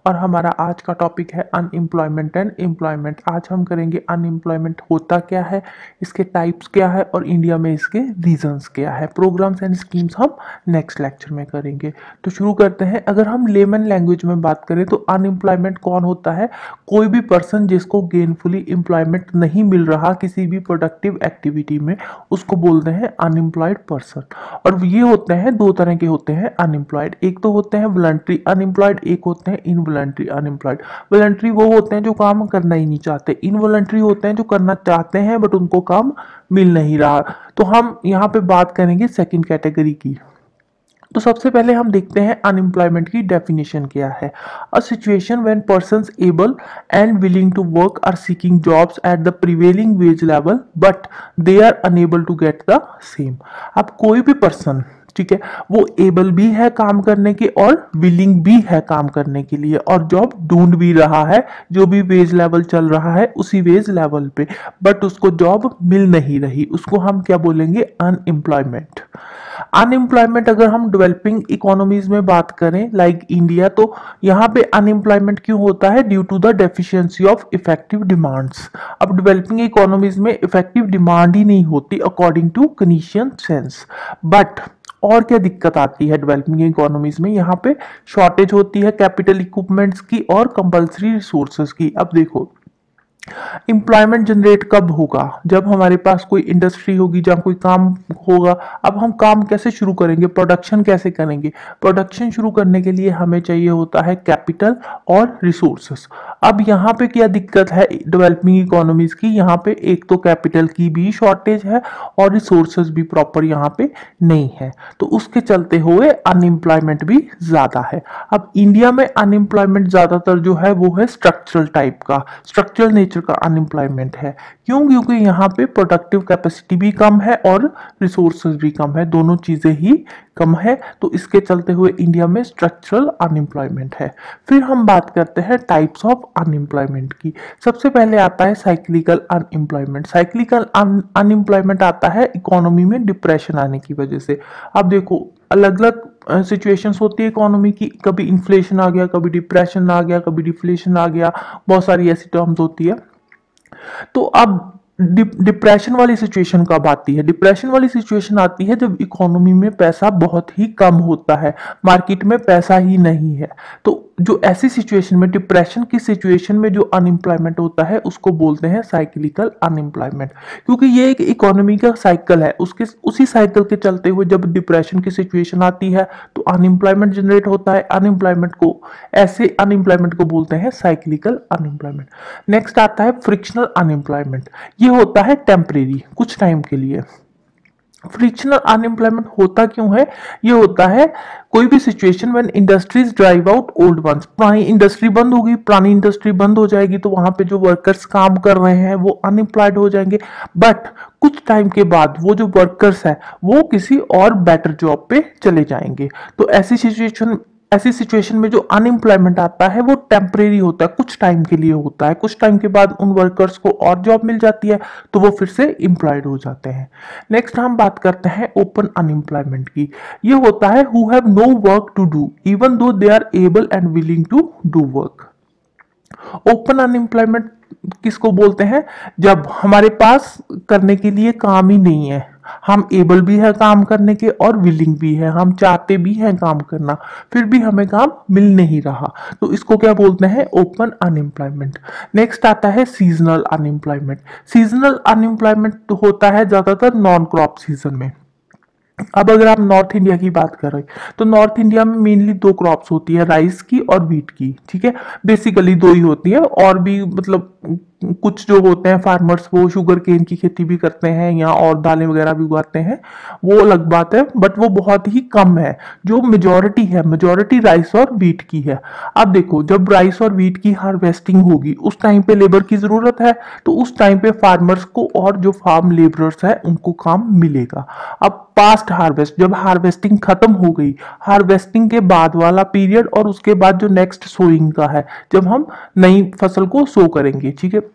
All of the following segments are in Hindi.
और हमारा आज का टॉपिक है अनएम्प्लॉयमेंट एंड एम्प्लॉयमेंट। आज हम करेंगे अनएम्प्लॉयमेंट होता क्या है, इसके टाइप्स क्या है और इंडिया में इसके रीजंस क्या है। प्रोग्राम्स एंड स्कीम्स हम नेक्स्ट लेक्चर में करेंगे। तो शुरू करते हैं। अगर हम लेमन लैंग्वेज में बात करें तो अनएम्प्लॉयमेंट कौन होता है? कोई भी पर्सन जिसको गेनफुली एम्प्लॉयमेंट नहीं मिल रहा किसी भी प्रोडक्टिव एक्टिविटी में, उसको बोलते हैं अनएम्प्लॉयड पर्सन। और ये होते हैं दो तरह के होते हैं अनएम्प्लॉयड। एक तो होते हैं वॉलंटरी अनएम्प्लॉयड, एक होते हैं इनवॉलंटरी अनएम्प्लॉयड। वॉलंटरी वो होते हैं जो काम करना ही नहीं चाहते, इनवॉलंटरी होते हैं जो करना चाहते हैं बट उनको काम मिल नहीं रहा। तो हम यहाँ पे बात करेंगे सेकंड कैटेगरी की। तो सबसे पहले हम देखते हैं अनएम्प्लॉयमेंट की डेफिनेशन क्या है। A situation when persons able and willing to work are seeking jobs at the prevailing wage level but they are unable to get the same. अब कोई भी पर्सन, ठीक है, वो एबल भी है काम करने के और विलिंग भी है काम करने के लिए और जॉब ढूंढ भी रहा है, जो भी वेज लेवल चल रहा है उसी वेज लेवल पे, बट उसको जॉब मिल नहीं रही, उसको हम क्या बोलेंगे? अनएम्प्लॉयमेंट। अनएम्प्लॉयमेंट अगर हम डेवलपिंग इकोनॉमीज में बात करें लाइक इंडिया, तो यहाँ पे अनएम्प्लॉयमेंट क्यों होता है? Due to the deficiency of effective demands. अब डेवलपिंग इकोनॉमीज में इफेक्टिव डिमांड ही नहीं होती according to Keynesian sense. But और क्या दिक्कत आती है डेवलपिंग इकोनॉमीज में? यहाँ पे शॉर्टेज होती है कैपिटल इक्विपमेंट्स की और कंपल्सरी रिसोर्सेज की। अब देखो, एम्प्लॉयमेंट जनरेट कब होगा? जब हमारे पास कोई इंडस्ट्री होगी, जहाँ कोई काम होगा। अब हम काम कैसे शुरू करेंगे? प्रोडक्शन कैसे करेंगे? प्रोडक्शन शुरू करने के लिए हमें चाहिए होता है कैपिटल और रिसोर्सेस। अब यहाँ पे क्या दिक्कत है डेवलपिंग इकोनॉमीज की? यहाँ पे एक तो कैपिटल की भी शॉर्टेज है और रिसोर्सेज भी प्रॉपर यहाँ पे नहीं है, तो उसके चलते हुए अनएम्प्लॉयमेंट भी ज्यादा है। अब इंडिया में अनएम्प्लॉयमेंट ज्यादातर जो है वो है स्ट्रक्चरल टाइप का, स्ट्रक्चरल नेचर का अनएम्प्लॉयमेंट है। क्यों? क्योंकि यहाँ पे प्रोडक्टिव कैपेसिटी भी कम है और रिसोर्सेज भी कम है, दोनों चीजें ही कम है, तो इसके चलते हुए इंडिया में स्ट्रक्चरल अनएम्प्लॉयमेंट है। फिर हम बात करते हैं टाइप्स ऑफ अनएम्प्लॉयमेंट की। सबसे पहले आता है साइक्लिकल अनएम्प्लॉयमेंट। साइक्लिकल अनएम्प्लॉयमेंट आता है इकोनॉमी में डिप्रेशन आने की वजह से। अब देखो, अलग अलग सिचुएशंस होती है इकोनॉमी की, कभी इन्फ्लेशन आ गया, कभी डिप्रेशन आ गया, कभी डिफ्लेशन आ गया, बहुत सारी ऐसी टर्म्स होती है। तो अब डिप्रेशन वाली सिचुएशन कब आती है? डिप्रेशन वाली सिचुएशन आती है जब इकोनॉमी में पैसा बहुत ही कम होता है, मार्केट में पैसा ही नहीं है। तो जो ऐसी सिचुएशन में, डिप्रेशन की सिचुएशन में जो अनएम्प्लॉयमेंट होता है उसको बोलते हैं साइक्लिकल अनएम्प्लॉयमेंट, क्योंकि ये एक इकोनॉमी का साइकिल है। उसके उसी साइकिल के चलते हुए जब डिप्रेशन की सिचुएशन आती है तो अनएम्प्लॉयमेंट जनरेट होता है। ऐसे अनएम्प्लॉयमेंट को बोलते हैं साइक्लिकल अनएम्प्लॉयमेंट। नेक्स्ट आता है फ्रिक्शनल अनएम्प्लॉयमेंट। ये होता है टेम्परेरी, कुछ टाइम के लिए। फ्रिक्शनल अनएम्प्लॉयमेंट होता क्यों है? ये होता है कोई भी situation when industries drive out old ones. पुरानी इंडस्ट्री बंद होगी, पुरानी इंडस्ट्री बंद हो जाएगी तो वहां पे जो वर्कर्स काम कर रहे हैं वो अनएम्प्लॉयड हो जाएंगे। बट कुछ टाइम के बाद वो जो वर्कर्स है वो किसी और बेटर जॉब पे चले जाएंगे। तो ऐसी सिचुएशन में जो अनएम्प्लॉयमेंट आता है वो टेम्परेरी होता है, कुछ टाइम के लिए होता है। कुछ टाइम के बाद उन वर्कर्स को और जॉब मिल जाती है तो वो फिर से एम्प्लॉयड हो जाते हैं। नेक्स्ट हम बात करते हैं ओपन अनएम्प्लॉयमेंट की। ये होता है who have no work to do even though they are able and willing to do work. Open unemployment किसको बोलते हैं? जब हमारे पास करने के लिए काम ही नहीं है, हम एबल भी है काम करने के और विलिंग भी है, हम चाहते भी हैं काम करना, फिर भी हमें काम मिल नहीं रहा, तो इसको क्या बोलते हैं? Open unemployment. नेक्स्ट आता है सीजनल अनएम्प्लॉयमेंट। सीजनल अनएम्प्लॉयमेंट होता है ज्यादातर नॉन क्रॉप सीजन में। अब अगर आप नॉर्थ इंडिया की बात करें तो नॉर्थ इंडिया में मेनली दो क्रॉप्स होती है, राइस की और व्हीट की, ठीक है, बेसिकली दो ही होती है। और भी मतलब कुछ जो होते हैं फार्मर्स वो शुगर केन की खेती भी करते हैं या और दालें वगैरह भी उगाते हैं, वो अलग बात है, बट वो बहुत ही कम है। जो मेजॉरिटी है, मेजॉरिटी राइस और व्हीट की है। अब देखो, जब राइस और व्हीट की हार्वेस्टिंग होगी उस टाइम पे लेबर की जरूरत है, तो उस टाइम पे फार्मर्स को और जो फार्म लेबरर्स है उनको काम मिलेगा। अब पास्ट हार्वेस्ट, जब हार्वेस्टिंग खत्म हो गई, हार्वेस्टिंग के बाद वाला पीरियड और उसके बाद जो नेक्स्ट सोइंग का है, जब हम नई फसल को सो करेंगे, ठीक है,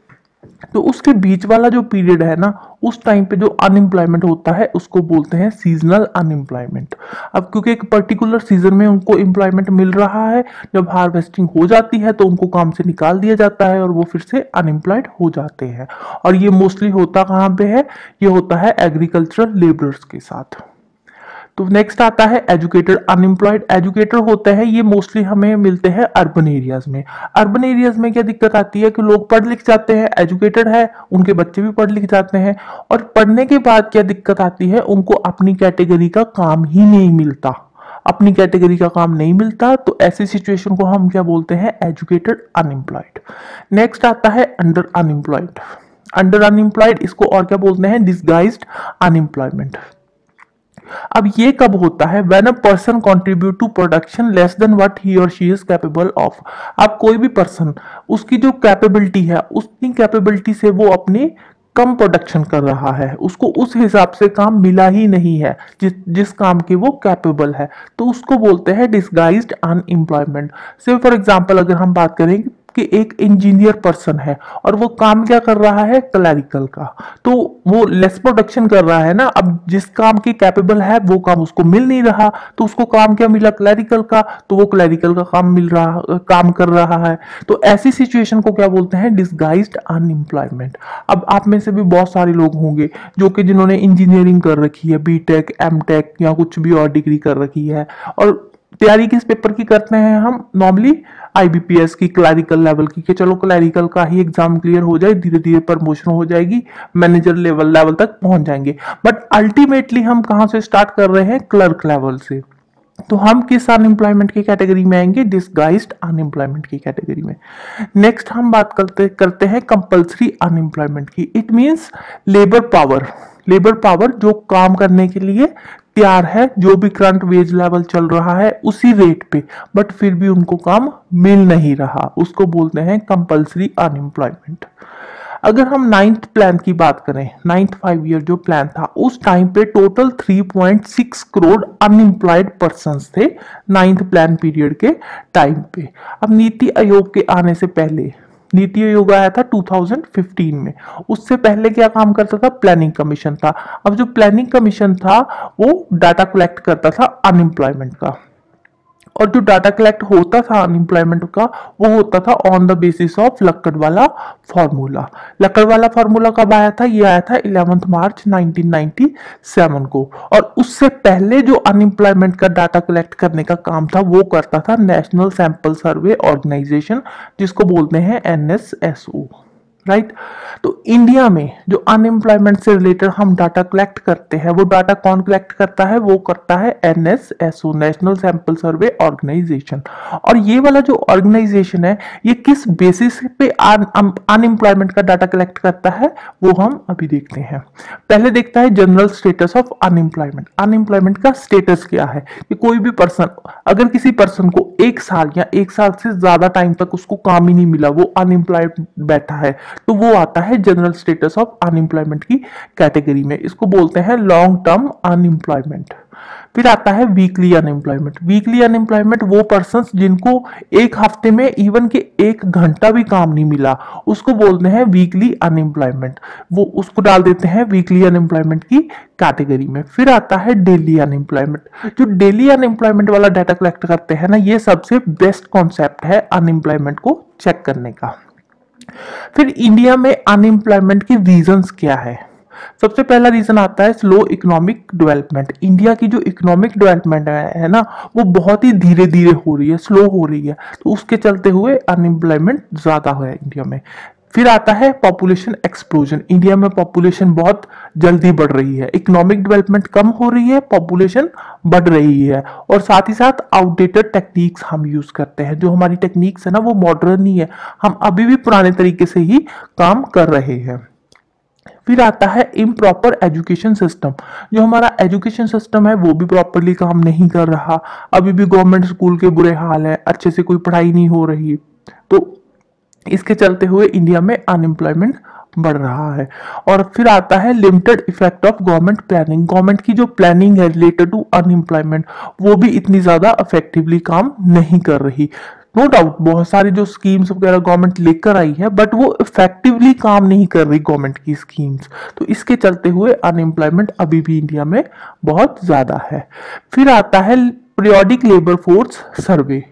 तो उसके बीच वाला जो पीरियड है ना, उस टाइम पे जो अनएम्प्लॉयमेंट होता है उसको बोलते हैं सीजनल अनएम्प्लॉयमेंट। अब क्योंकि एक पर्टिकुलर सीजन में उनको एम्प्लॉयमेंट मिल रहा है, जब हार्वेस्टिंग हो जाती है तो उनको काम से निकाल दिया जाता है और वो फिर से अनएम्प्लॉयड हो जाते हैं। और ये मोस्टली होता कहाँ पे है, ये होता है एग्रीकल्चरल लेबरर्स के साथ। तो नेक्स्ट आता है एजुकेटेड अनएम्प्लॉयड। एजुकेटेड होते हैं, ये मोस्टली हमें मिलते हैं अर्बन एरियाज में। अर्बन एरियाज में क्या दिक्कत आती है कि लोग पढ़ लिख जाते हैं, एजुकेटेड है, उनके बच्चे भी पढ़ लिख जाते हैं, और पढ़ने के बाद क्या दिक्कत आती है, उनको अपनी कैटेगरी का काम ही नहीं मिलता। अपनी कैटेगरी का काम नहीं मिलता, तो ऐसी सिचुएशन को हम क्या बोलते हैं, एजुकेटेड अनएम्प्लॉयड। नेक्स्ट आता है अंडर अनएम्प्लॉयड। अंडर अनएम्प्लॉयड इसको और क्या बोलते हैं, डिसगाइज्ड अनएम्प्लॉयमेंट। अब ये कब होता है, when a person contribute to production less than what he और शी इज कैपेबल ऑफ। अब कोई भी पर्सन, उसकी जो कैपेबिलिटी है, उसकी कैपेबिलिटी से वो अपनी कम प्रोडक्शन कर रहा है, उसको उस हिसाब से काम मिला ही नहीं है जिस काम के वो कैपेबल है, तो उसको बोलते हैं डिसगाइज्ड अनएम्प्लॉयमेंट। से फॉर एग्जांपल अगर हम बात करें कि एक इंजीनियर पर्सन है और वो काम क्या कर रहा है, क्लैरिकल का, तो वो लेस प्रोडक्शन कर रहा है ना। अब जिस काम की कैपेबल है वो काम उसको मिल नहीं रहा, तो उसको काम क्या मिला, क्लैरिकल का, तो वो क्लैरिकल का काम कर रहा है। तो ऐसी सिचुएशन को क्या बोलते हैं, डिसगाइज्ड अनएम्प्लॉयमेंट। अब आप में से भी बहुत सारे लोग होंगे जो कि जिन्होंने इंजीनियरिंग कर रखी है, बीटेक, एमटेक या कुछ भी और डिग्री कर रखी है, और तैयारी किस पेपर की करते हैं हम, नॉर्मली आईबीपीएस की, क्लैरिकल लेवल की, कि चलो क्लैरिकल का ही एग्जाम क्लियर हो जाए, धीरे धीरे प्रमोशन हो जाएगी, मैनेजर लेवल तक पहुंच जाएंगे। बट अल्टीमेटली हम कहां से स्टार्ट कर रहे हैं, क्लर्क लेवल से। तो हम किस अनएम्प्लॉयमेंट की कैटेगरी में आएंगे, डिसगाइज्ड अनएम्प्लॉयमेंट की कैटेगरी में। नेक्स्ट हम बात करते हैं कंपल्सरी अनएम्प्लॉयमेंट की। इट मींस लेबर पावर जो काम करने के लिए तैयार है, जो भी करंट वेज लेवल चल रहा है उसी रेट पे, बट फिर भी उनको काम मिल नहीं रहा, उसको बोलते हैं कंपल्सरी अनएम्प्लॉयमेंट। अगर हम 9th प्लान की बात करें, 9th 5 ईयर जो प्लान था, उस टाइम पे टोटल 3.6 करोड़ अनएम्प्लॉयड पर्संस थे 9th प्लान पीरियड के टाइम पे। अब नीति आयोग के आने से पहले, नीति आयोग आया था 2015 में, उससे पहले क्या काम करता था, प्लानिंग कमीशन था। अब जो प्लानिंग कमीशन था वो डाटा कलेक्ट करता था अनएम्प्लॉयमेंट का, और जो डाटा कलेक्ट होता था अनएम्प्लॉयमेंट का, वो होता था ऑन द बेसिस ऑफ लक्कड़ वाला फॉर्मूला। लक्कड़ वाला फॉर्मूला कब आया था, ये आया था 11 मार्च 1997 को। और उससे पहले जो अनएम्प्लॉयमेंट का डाटा कलेक्ट करने का काम था वो करता था नेशनल सैंपल सर्वे ऑर्गेनाइजेशन, जिसको बोलते हैं NSSO, राइट। तो इंडिया में जो अनएम्प्लॉयमेंट से रिलेटेड हम डाटा कलेक्ट करते हैं, वो डाटा कौन कलेक्ट करता है, वो करता है NSSO, national sample survey organisation. और ये वाला जो ऑर्गेनाइजेशन है, ये किस बेसिस पे अनएम्प्लॉयमेंट का डाटा कलेक्ट करता है, वो हम अभी देखते हैं। पहले देखता है general status of unemployment. Unemployment का स्टेटस क्या है, कि कोई भी पर्सन, अगर किसी पर्सन को 1 साल या 1 साल से ज्यादा टाइम तक उसको काम ही नहीं मिला, वो अनएम्प्लॉयड बैठा है, तो वो आता है जनरल स्टेटस ऑफ अनएम्प्लॉयमेंट की कैटेगरी में। इसको बोलते हैं लॉन्ग टर्म अनएम्प्लॉयमेंट। फिर आता है वीकली अनएम्प्लॉयमेंट। वीकली अनएम्प्लॉयमेंट वो पर्संस जिनको एक हफ्ते में इवन के 1 घंटा भी काम नहीं मिला, उसको बोलते हैं वीकली अनएम्प्लॉयमेंट। वो उसको डाल देते हैं वीकली अनएम्प्लॉयमेंट की कैटेगरी में। फिर आता है डेली अनएम्प्लॉयमेंट। जो डेली अनएम्प्लॉयमेंट वाला डाटा कलेक्ट करते हैं ना, ये सबसे बेस्ट कॉन्सेप्ट है अनएम्प्लॉयमेंट को चेक करने का। फिर इंडिया में अनएम्प्लॉयमेंट के रीजंस क्या है। सबसे पहला रीजन आता है स्लो इकोनॉमिक डेवलपमेंट। इंडिया की जो इकोनॉमिक डेवलपमेंट है ना, वो बहुत ही धीरे धीरे हो रही है, स्लो हो रही है, तो उसके चलते हुए अनएम्प्लॉयमेंट ज्यादा है इंडिया में। फिर आता है पॉपुलेशन एक्सप्लोजन। इंडिया में पॉपुलेशन बहुत जल्दी बढ़ रही है, इकोनॉमिक डेवलपमेंट कम हो रही है, पॉपुलेशन बढ़ रही है, और साथ ही साथ आउटडेटेड टेक्निक्स हम यूज करते हैं। जो हमारी टेक्निक्स है ना, वो मॉडर्न नहीं है, हम अभी भी पुराने तरीके से ही काम कर रहे हैं। फिर आता है इम्प्रॉपर एजुकेशन सिस्टम। जो हमारा एजुकेशन सिस्टम है वो भी प्रॉपरली काम नहीं कर रहा, अभी भी गवर्नमेंट स्कूल के बुरे हाल है, अच्छे से कोई पढ़ाई नहीं हो रही, तो इसके चलते हुए इंडिया में अनएम्प्लॉयमेंट बढ़ रहा है। और फिर आता है limited effect of government planning. Government की जो प्लानिंग है रिलेटेड टू अनएम्प्लॉयमेंट, वो भी इतनी ज्यादा इफेक्टिवली काम नहीं कर रही। नो डाउट बहुत सारी जो स्कीम्स वगैरह गवर्नमेंट लेकर आई है, बट वो इफेक्टिवली काम नहीं कर रही गवर्नमेंट की स्कीम्स, तो इसके चलते हुए अनएम्प्लॉयमेंट अभी भी इंडिया में बहुत ज़्यादा है। फिर आता है पीरियोडिक लेबर फोर्स सर्वे,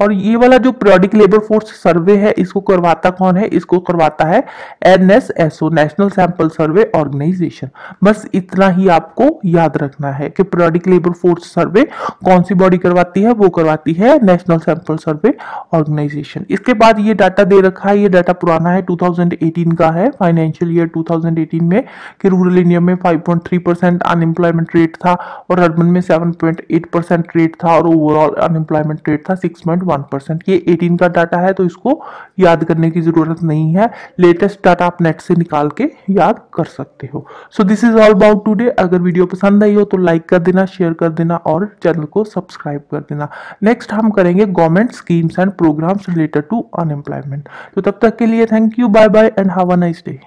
और ये वाला जो पीरियोडिक लेबर फोर्स सर्वे है इसको करवाता कौन है? इसको करवाता है NSSO, national sample survey organisation. बस इतना ही आपको याद रखना है कि पीरियोडिक लेबर फोर्स सर्वे कौन सी बॉडी करवाती है? वो करवाती है नेशनल सैंपल सर्वे ऑर्गेनाइजेशन। इसके बाद ये डाटा दे रखा है, ये डाटा पुराना है, 2018 का है, फाइनेंशियल ईयर 2018 में, कि रूरल इंडिया में 5.3% अनएम्प्लॉयमेंट रेट था और अर्बन में 7.8% रेट था और ओवरऑल अनएम्प्लॉयमेंट रेट था 6.1%। ये 18 का डाटा है तो इसको याद करने की जरूरत नहीं है, लेटेस्ट डाटा आप नेट से निकाल के याद कर सकते हो। So this is all about today. अगर वीडियो पसंद आई हो तो लाइक कर देना, शेयर कर देना और चैनल को सब्सक्राइब कर देना। नेक्स्ट हम करेंगे government schemes and programmes related to unemployment. तो तब तक के लिए thank you, bye bye and have a nice day.